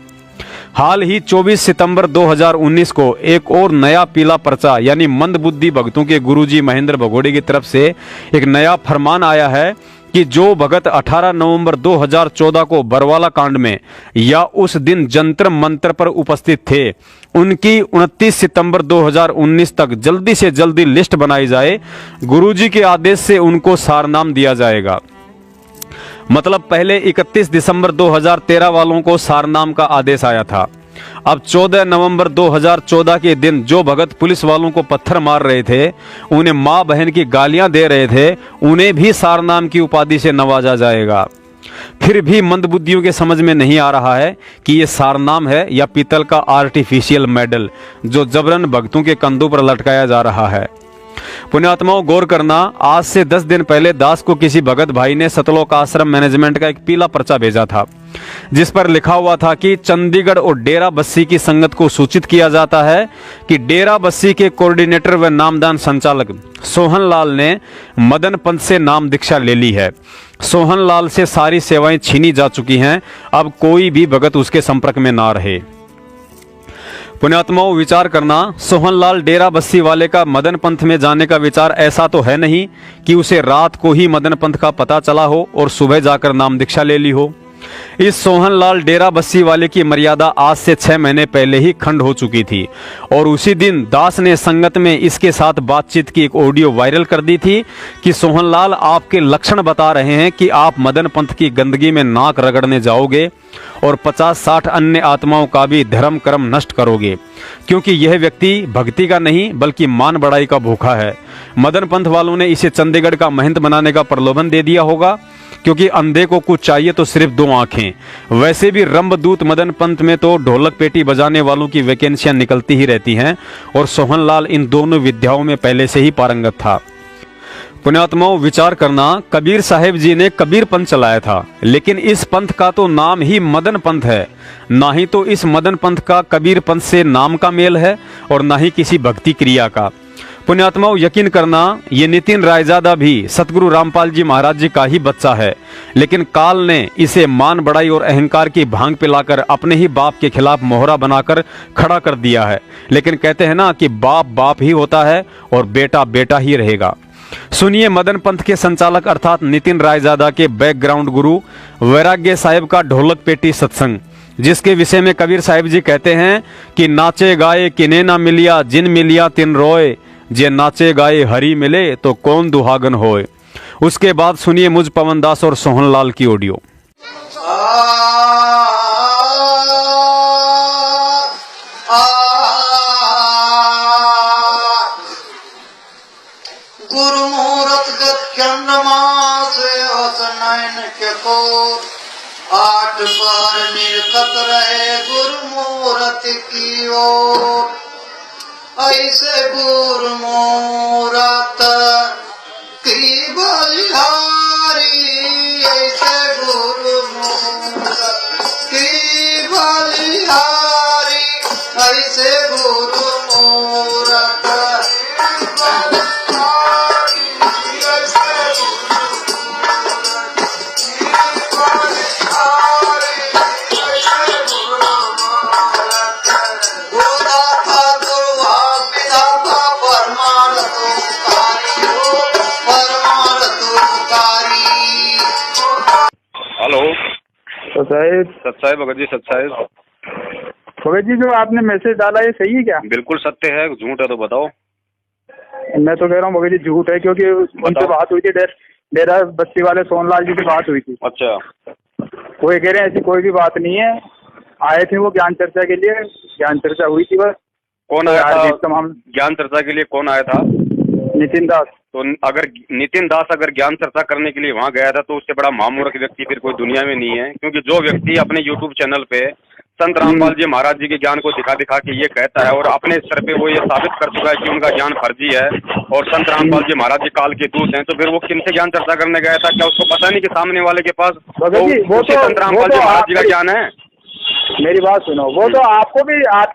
हाल ही 24 सितंबर 2019 को एक और नया पीला पर्चा यानी मंदबुद्धि भक्तों के गुरुजी महेंद्र भगोड़े की तरफ से एक नया फरमान आया है कि जो भगत 18 नवंबर 2014 को बरवाला कांड में या उस दिन जंतर मंत्र पर उपस्थित थे, उनकी 29 सितंबर 2019 तक जल्दी से जल्दी लिस्ट बनाई जाए। गुरुजी के आदेश से उनको सारनाम दिया जाएगा। मतलब पहले 31 दिसंबर 2013 वालों को सारनाम का आदेश आया था। अब 14 नवंबर 2014 के दिन जो भगत पुलिस वालों को पत्थर मार रहे थे, उन्हें मां बहन की गालियां दे रहे थे, उन्हें भी सारनाम की उपाधि से नवाजा जाएगा। फिर भी मंदबुद्धियों के समझ में नहीं आ रहा है कि ये सारनाम है या पीतल का आर्टिफिशियल मेडल जो जबरन भक्तों के कंधों पर लटकाया जा रहा है। पुण्यात्माओं, गौर करना, आज से 10 दिन पहले दास को किसी भगत भाई ने सतलोक आश्रम मैनेजमेंट का एक पीला पर्चा भेजा था, जिस पर लिखा हुआ था कि चंडीगढ़ और डेरा बस्सी की संगत को सूचित किया जाता है कि डेरा बस्सी के कोऑर्डिनेटर व नामदान संचालक सोहन लाल ने मदन पंत से नाम दीक्षा ले ली है। सोहन लाल से सारी सेवाएं छीनी जा चुकी हैं, अब कोई भी भगत उसके संपर्क में ना रहे। पुण्यात्माओं, विचार करना, सोहनलाल डेरा बस्सी वाले का मदन पंथ में जाने का विचार ऐसा तो है नहीं कि उसे रात को ही मदन पंथ का पता चला हो और सुबह जाकर नाम दीक्षा ले ली हो। इस सोहनलाल डेरा बस्सी वाले की मर्यादा आज से 6 महीने पहले ही खंड हो चुकी थी और उसी दिन दास ने संगत में इसके साथ बातचीत की एक ऑडियो वायरल कर दी थी कि सोहनलाल आपके लक्षण बता रहे हैं कि आप मदन पंथ की गंदगी में नाक रगड़ने जाओगे और 50-60 अन्य आत्माओं का भी धर्म कर्म नष्ट करोगे, क्योंकि यह व्यक्ति भक्ति का नहीं बल्कि मान बढ़ाई का भूखा है। मदन पंथ वालों ने इसे चंडीगढ़ का महंत बनाने का प्रलोभन दे दिया होगा, क्योंकि अंधे को कुछ चाहिए तो सिर्फ 2 आंखें। वैसे भी रंभदूत मदन पंथ में तो ढोलक पेटी बजाने वालों की वैकेंसियां निकलती ही रहती हैं और सोहनलाल इन दोनों विद्याओं में पहले से ही पारंगत था। पुण्यात्माओं, विचार करना, कबीर साहेब जी ने कबीर पंथ चलाया था, लेकिन इस पंथ का तो नाम ही मदन पंथ है। ना ही तो इस मदन पंथ का कबीर पंथ से नाम का मेल है और ना ही किसी भक्ति क्रिया का। पुण्यात्माओं, यकीन करना, ये नितिन रायजादा भी सतगुरु रामपाल जी महाराज जी का ही बच्चा है, लेकिन काल ने इसे मान बढ़ाई और अहंकार की भांग पिलाकर अपने ही बाप के खिलाफ मोहरा बनाकर खड़ा कर दिया है। लेकिन कहते हैं ना कि बाप बाप ही होता है और बेटा बेटा ही रहेगा। सुनिए मदन पंथ के संचालक अर्थात नितिन रायजादा के बैकग्राउंड गुरु वैराग्य साहिब का ढोलक पेटी सत्संग, जिसके विषय में कबीर साहिब जी कहते हैं कि नाचे गाए किने ना मिलिया, जिन मिलिया तिन रोए, जे नाचे गाए हरी मिले तो कौन दुहागन होए। उसके बाद सुनिए मुझ पवन दास और सोहनलाल की ऑडियो। गुरुमूर्त गत्यन्नमासे हसनैन के को आठ बार निर्कत रहे गुरुमूर्त की ओर। ऐसे गुरुमूर्त की बलिहारी, ऐसे गुरुमूर्त की बलिहारी, ऐसे गुरुमूर्त हेलो साहेब। सत्साहेब भगत जी, सत्साहेब भगत जी, जो आपने मैसेज डाला ये सही है क्या? बिल्कुल सत्य है, झूठ है तो बताओ। मैं तो कह रहा हूँ भगत जी झूठ है, क्योंकि उनसे बात हुई थी, डेरा बस्ती वाले सोनलाल जी से बात हुई थी। अच्छा। वो ये कह रहे हैं ऐसी कोई भी बात नहीं है, आए थे वो ज्ञान चर्चा के लिए, ज्ञान चर्चा हुई थी बस। कौन आया था हम ज्ञान चर्चा के लिए? कौन आया था? नितिन दास। तो अगर नितिन दास अगर ज्ञान चर्चा करने के लिए वहां गया था तो उससे बड़ा महामूर्ख व्यक्ति फिर कोई दुनिया में नहीं है। क्योंकि जो व्यक्ति अपने यूट्यूब चैनल पे संत रामपाल जी महाराज जी के ज्ञान को दिखा दिखा के ये कहता है और अपने स्तर पे वो ये साबित कर चुका है कि उनका ज्ञान फर्जी है और संत रामपाल जी महाराज जी काल के दूत हैं, तो फिर वो किनसे ज्ञान चर्चा करने गया था? क्या उसको पता नहीं कि सामने वाले के पास वो संत रामपाल जी महाराज जी का ज्ञान है? मेरी बात सुनो, वो तो आपको भी आप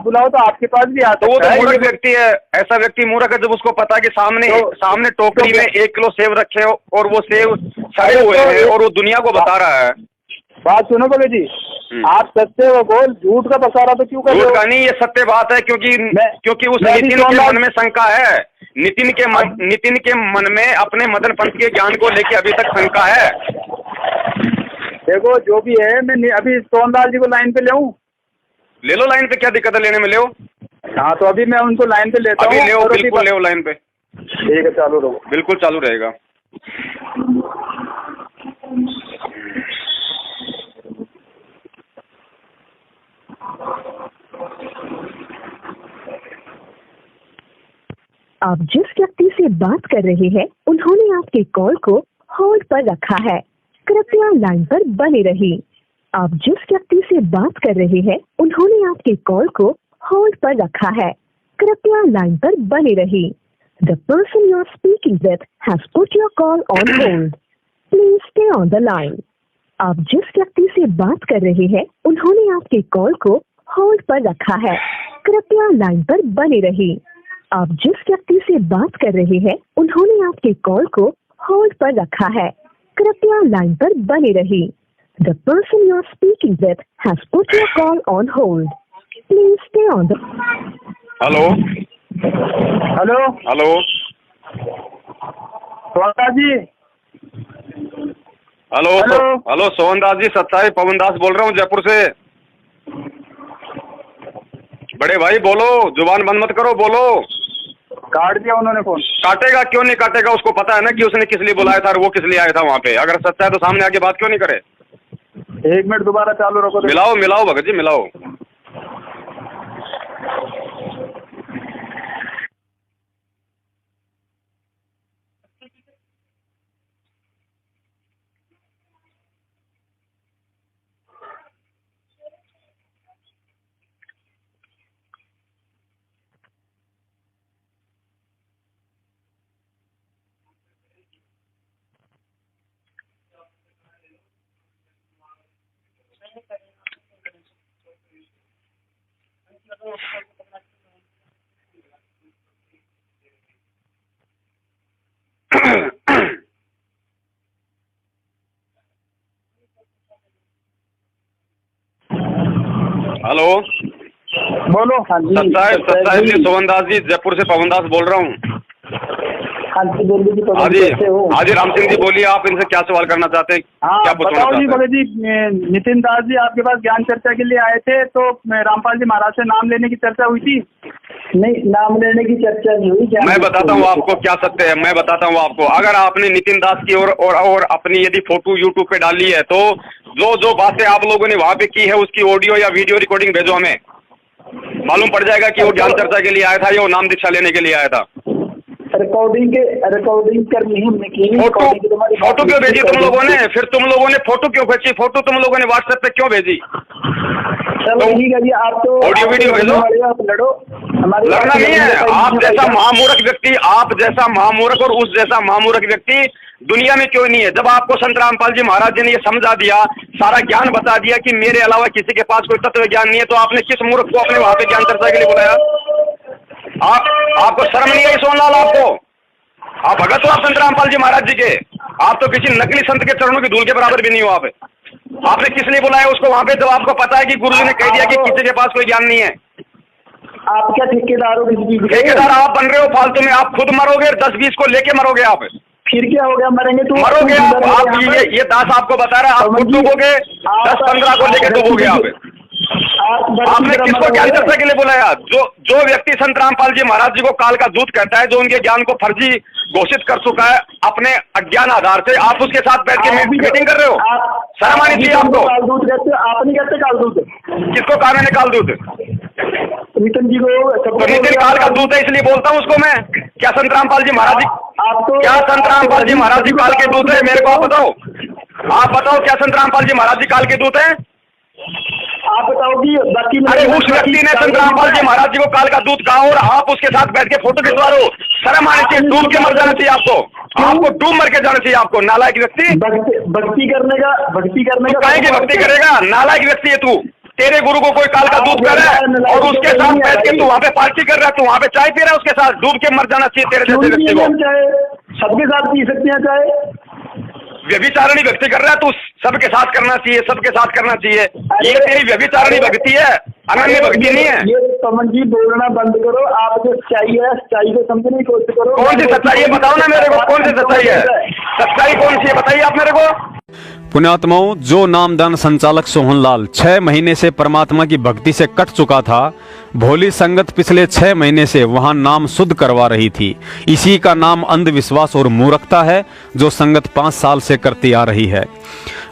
बुलाओ तो आपके पास भी आता है। तो वो तो मूर्ख व्यक्ति है। ऐसा व्यक्ति मूर्ख है जब उसको पता है कि सामने टोकरी में 1 किलो सेब रखे हो और वो सेब सड़े हुए हैं और वो दुनिया को बता रहा है। बात सुनो भगत जी, आप सत्य व बोल, झूठ का पसारा तो क्यों कर रहे हो? झूठ का नहीं, ये सत्य बात है, क्योंकि उस नितिन के मन में शंका है। नितिन के मन में अपने मदन पंथ के ज्ञान को लेके अभी तक शंका है। देखो जो भी है, मैं अभी सोनलाल जी को लाइन पे ले आऊं? ले लो लाइन पे, क्या दिक्कत है लेने में? ले लो। हाँ तो अभी मैं उनको लाइन पे लेता हूँ। अभी ले, बिल्कुल ले लाइन पे। ठीक है, चालू रहो। बिल्कुल चालू रहेगा। आप जिस व्यक्ति से बात कर रहे हैं उन्होंने आपके कॉल को होल्ड पर रखा है, कृपया लाइन पर बने रहिए। आप जिस व्यक्ति से बात कर रहे हैं उन्होंने आपके कॉल को होल्ड पर रखा है, कृपया लाइन पर बने रहिए। The person you are speaking with has put your call on hold. Please stay on the line. आप जिस व्यक्ति से बात कर रहे हैं उन्होंने आपके कॉल को होल्ड पर रखा है, कृपया लाइन पर बने रहिए। आप जिस व्यक्ति से बात कर रहे हैं उन्होंने आपके कॉल को होल्ड पर रखा है, कृपया लाइन पर बने रहिए। The person you are speaking with has put your call on hold. Please stay on the. Hello hello hello Sohandas ji. Hello hello Sohandas ji, Satsai Pavan Das बोल रहा हूँ जयपुर से। बड़े भाई बोलो, जुबान बंद मत करो, बोलो। काट दिया उन्होंने फोन। काटेगा क्यों नहीं काटेगा? उसको पता है ना कि उसने किस लिए बुलाया था और वो किस लिए आया था वहाँ पे। अगर सच्चा है तो सामने आके बात क्यों नहीं करे? 1 मिनट दोबारा चालू रखो। मिलाओ मिलाओ भगत जी, मिलाओ। हेलो, बोलो। हाँ जी सत्साहेब जी, सोहनदास जी, जयपुर से पवन दास बोल रहा हूँ। हाँ जी बोलिए जी। हाँ जी राम सिंह जी बोलिए, आप इनसे क्या सवाल करना चाहते हैं? हाँ क्या पूछना बताओ जी। चाहते बोले जी नितिन दास जी आपके पास ज्ञान चर्चा के लिए आए थे, तो रामपाल जी महाराज से नाम लेने की चर्चा हुई थी। नहीं, नाम लेने की चर्चा नहीं हुई। मैं बताता हूँ आपको क्या सत्य है, मैं बताता हूँ आपको। अगर आपने नितिन दास की और अपनी यदि फोटो यूट्यूब पे डाली है, तो जो बातें आप लोगों ने वहाँ पे की है उसकी ऑडियो या वीडियो रिकॉर्डिंग भेजो, हमें मालूम पड़ जाएगा कि वो ज्ञान चर्चा के लिए आया था या वो नाम दीक्षा लेने के लिए आया था। रिकॉर्डिंग करनी हमने की। फोटो क्यों भेजी तुम लोगों ने? फिर तुम लोगों ने फोटो क्यों भेजी? फोटो तुम लोगों ने व्हाट्सएप पे क्यों भेजी? चलो ठीक है जी, आप तो ऑडियो वीडियो भेजो। आप लड़ो, लड़ना नहीं है। आप जैसा महामूर्ख व्यक्ति, आप जैसा महामूर्ख और उस जैसा महामूर्ख व्यक्ति दुनिया में क्यों नहीं है? जब आपको संत रामपाल जी महाराज जी ने ये समझा दिया, सारा ज्ञान बता दिया कि मेरे अलावा किसी के पास कोई तत्व ज्ञान नहीं है, तो आपने किस मूर्ख को अपने वहां पे ज्ञान चर्चा के लिए बुलाया? आपको शर्म नहीं आई सोनलाल? आप भगत हो आप संत रामपाल जी महाराज जी के? आप तो किसी नकली संत के चरणों की धूल के बराबर भी नहीं हो। आपने किस लिए बुलाया उसको वहां पे, जब आपको पता है कि गुरु जी ने कह दिया कि किसी के पास कोई ज्ञान नहीं है? आप क्या ठेकेदार हो किसी चीज के? ठेकेदार आप बन रहे हो फालतू में। आप खुद मरोगे, 10-20 को लेके मरोगे आप। फिर क्या हो गया? मरेंगे तो मरोगे आप। ये दास आपको बता रहा है, आप खुद डूबोगे, 10-15 को लेके डूबोगे आप। आपने किसको ज्ञान चर्चा के लिए बुलाया? जो व्यक्ति संत रामपाल जी महाराज जी को काल का दूत कहता है, जो उनके ज्ञान को फर्जी घोषित कर चुका है अपने अज्ञान आधार से, आप उसके साथ बैठ के मीटिंग कर रहे हो? शर्म आनी चाहिए आपको। आप नहीं कहते काल दूत? किसको कहा मैंने काल दूत? नितिन जी को। तो नितिन काल का दूत है इसलिए बोलता हूँ उसको मैं। क्या संत रामपाल जी महाराज जी, क्या संत रामपाल जी महाराज जी काल के दूत है? मेरे को आप बताओ, आप बताओ, क्या संत रामपाल जी महाराज जी काल के दूत है? आप बताओ कि बाकी। अरे उस व्यक्ति ने संत रामपाल जी महाराज जी को काल का दूत कहा और आप उसके साथ बैठ के फोटो खिंचवा रहे हो। शर्म आनी चाहिए। डूब के मर जाना चाहिए आपको डूब मर के जाना चाहिए आपको। नालायक व्यक्ति। भक्ति करने का काहे की भक्ति करेगा? नालायक व्यक्ति है तू। तेरे गुरु को कोई काल का दूत कर रहा है और उसके साथ बैठ के तू वहाँ पे पार्टी कर रहा है, तू वहाँ पे चाय पी रहा है उसके साथ। डूब के मर जाना चाहिए तेरे जैसे व्यक्ति को। सबके साथ पी सकते हैं चाय। व्यभिचारणी भक्ति कर रहा है तू। सबके साथ करना चाहिए, सबके साथ करना चाहिए। ये तेरी व्यभिचारणी भक्ति है, अनन्य भक्ति नहीं है। ये पवन जी बोलना बंद करो। आप जो सच्चाई है, सच्चाई को समझने की कोशिश करो। कौन सी सच्चाई है बताओ ना मेरे को, कौन सी सच्चाई है? सच्चाई कौन सी है बताइए आप मेरे को। पुण्यात्माओं, जो नामदान संचालक सोहनलाल 6 महीने से परमात्मा की भक्ति से कट चुका था, भोली संगत पिछले 6 महीने से वहां नाम शुद्ध करवा रही थी। इसी का नाम अंधविश्वास और मूर्खता है, जो संगत 5 साल से करती आ रही है।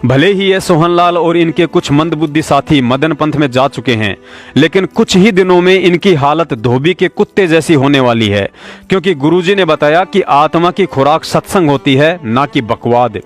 भले ही ये सोहनलाल और इनके कुछ मंदबुद्धि साथी मदन पंथ में जा चुके हैं, लेकिन कुछ ही दिनों में इनकी हालत धोबी के कुत्ते जैसी होने वाली है, क्योंकि गुरुजी ने बताया कि आत्मा की खुराक सत्संग होती है, ना कि बकवाद।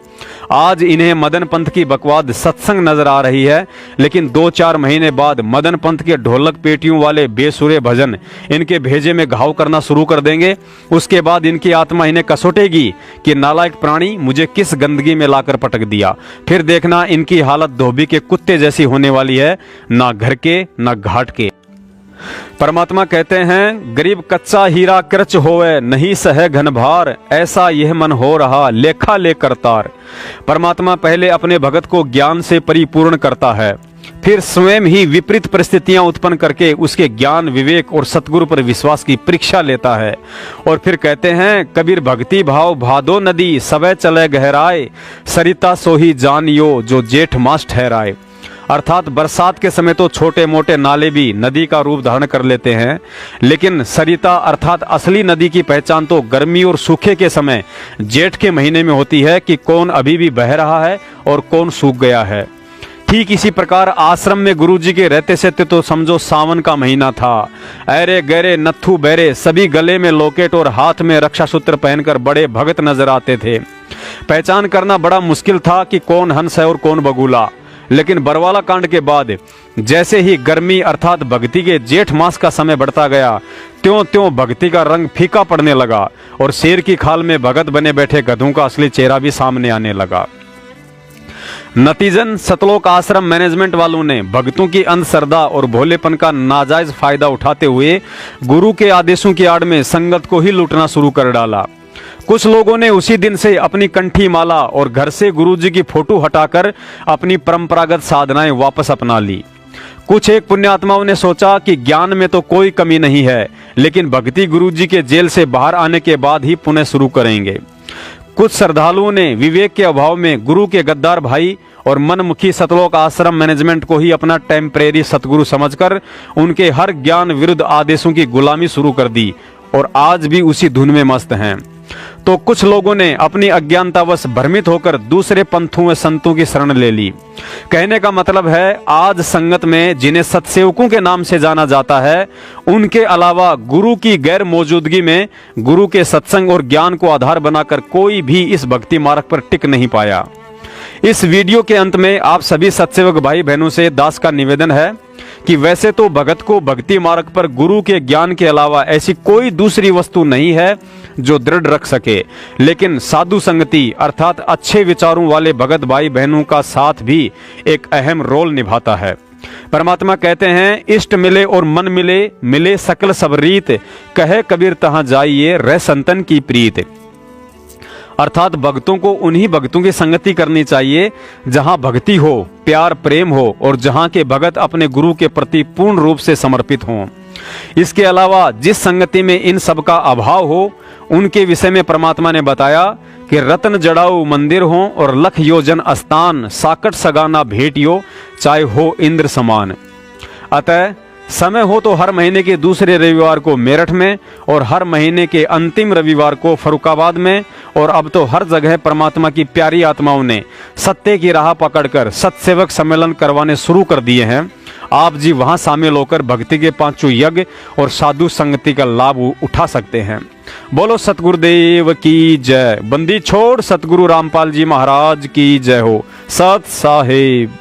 आज इन्हें मदन पंथ की बकवाद सत्संग नजर आ रही है, लेकिन 2-4 महीने बाद मदन पंथ के ढोलक पेटियों वाले बेसुरे भजन इनके भेजे में घाव करना शुरू कर देंगे। उसके बाद इनकी आत्मा इन्हें कसोटेगी कि नालायक प्राणी, मुझे किस गंदगी में लाकर पटक दिया। फिर देखना इनकी हालत धोबी के कुत्ते जैसी होने वाली है, ना घर के ना घाट के। परमात्मा कहते हैं, गरीब कच्चा हीरा कृच होवे, नहीं सहे घन भार, ऐसा यह मन हो रहा लेखा ले करतार। परमात्मा पहले अपने भगत को ज्ञान से परिपूर्ण करता है, फिर स्वयं ही विपरीत परिस्थितियां उत्पन्न करके उसके ज्ञान, विवेक और सतगुरु पर विश्वास की परीक्षा लेता है। और फिर कहते हैं, कबीर भक्ति भाव भादो नदी, सवै चले गहराए, सरिता सोही जानियो जो जेठ मास ठहराए। अर्थात बरसात के समय तो छोटे मोटे नाले भी नदी का रूप धारण कर लेते हैं, लेकिन सरिता अर्थात असली नदी की पहचान तो गर्मी और सूखे के समय जेठ के महीने में होती है कि कौन अभी भी बह रहा है और कौन सूख गया है। ठीक इसी प्रकार आश्रम में गुरुजी के रहते से तो समझो सावन का महीना था। ऐरे गहरे नत्थु बहरे सभी गले में लॉकेट और हाथ में रक्षा सूत्र पहनकर बड़े भगत नजर आते थे। पहचान करना बड़ा मुश्किल था कि कौन हंस है और कौन बगुला। लेकिन बरवाला कांड के बाद जैसे ही गर्मी अर्थात भक्ति के जेठ मास का समय बढ़ता गया, त्यों त्यों भक्ति का रंग फीका पड़ने लगा और शेर की खाल में भगत बने बैठे गधों का असली चेहरा भी सामने आने लगा। नतीजन सतलोक आश्रम मैनेजमेंट वालों ने भक्तों की अंधश्रद्धा और भोलेपन का नाजायज फायदा उठाते हुए गुरु के आदेशों की आड़ में संगत को ही लूटना शुरू कर डाला। कुछ लोगों ने उसी दिन से अपनी कंठी माला और घर से गुरुजी की फोटो हटाकर अपनी परंपरागत साधनाएं वापस अपना ली। कुछ एक पुण्यात्माओं ने सोचा कि ज्ञान में तो कोई कमी नहीं है, लेकिन भक्ति गुरुजी के जेल से बाहर आने के बाद ही पुनः शुरू करेंगे। कुछ श्रद्धालुओं ने विवेक के अभाव में गुरु के गद्दार भाई और मनमुखी सतलोक आश्रम मैनेजमेंट को ही अपना टेम्परेरी सतगुरु समझकर उनके हर ज्ञान विरुद्ध आदेशों की गुलामी शुरू कर दी और आज भी उसी धुन में मस्त हैं। तो कुछ लोगों ने अपनी अज्ञानतावश भ्रमित होकर दूसरे पंथों व संतों की शरण ले ली। कहने का मतलब है, आज संगत में जिन्हें सत्सेवकों के नाम से जाना जाता है, उनके अलावा गुरु की गैर मौजूदगी में गुरु के सत्संग और ज्ञान को आधार बनाकर कोई भी इस भक्ति मार्ग पर टिक नहीं पाया। इस वीडियो के अंत में आप सभी सत्सेवक भाई बहनों से दास का निवेदन है कि वैसे तो भगत को भक्ति मार्ग पर गुरु के ज्ञान के अलावा ऐसी कोई दूसरी वस्तु नहीं है जो दृढ़ रख सके, लेकिन साधु संगति अर्थात अच्छे विचारों वाले भगत भाई बहनों का साथ भी एक अहम रोल निभाता है। परमात्मा कहते हैं, इष्ट मिले और मन मिले, मिले सकल सब रीत, कहे कबीर तहां जाइए रह संतन की प्रीत। अर्थात भक्तों को उन्हीं भक्तों की संगति करनी चाहिए जहां भक्ति हो, प्यार प्रेम हो और जहां के भगत अपने गुरु के प्रति पूर्ण रूप से समर्पित हों। इसके अलावा जिस संगति में इन सब का अभाव हो, उनके विषय में परमात्मा ने बताया कि रत्न जड़ाऊ मंदिर हो और लख योजन स्थान, साकट सगाना भेटियो, चाहे हो इंद्र समान। अतः समय हो तो हर महीने के दूसरे रविवार को मेरठ में और हर महीने के अंतिम रविवार को फरुखाबाद में, और अब तो हर जगह परमात्मा की प्यारी आत्माओं ने सत्य की राह पकड़कर सत्सेवक सम्मेलन करवाने शुरू कर दिए हैं। आप जी वहां शामिल होकर भक्ति के पांचों यज्ञ और साधु संगति का लाभ उठा सकते हैं। बोलो सतगुरुदेव की जय। बंदी छोड़ सतगुरु रामपाल जी महाराज की जय हो। सत साहेब।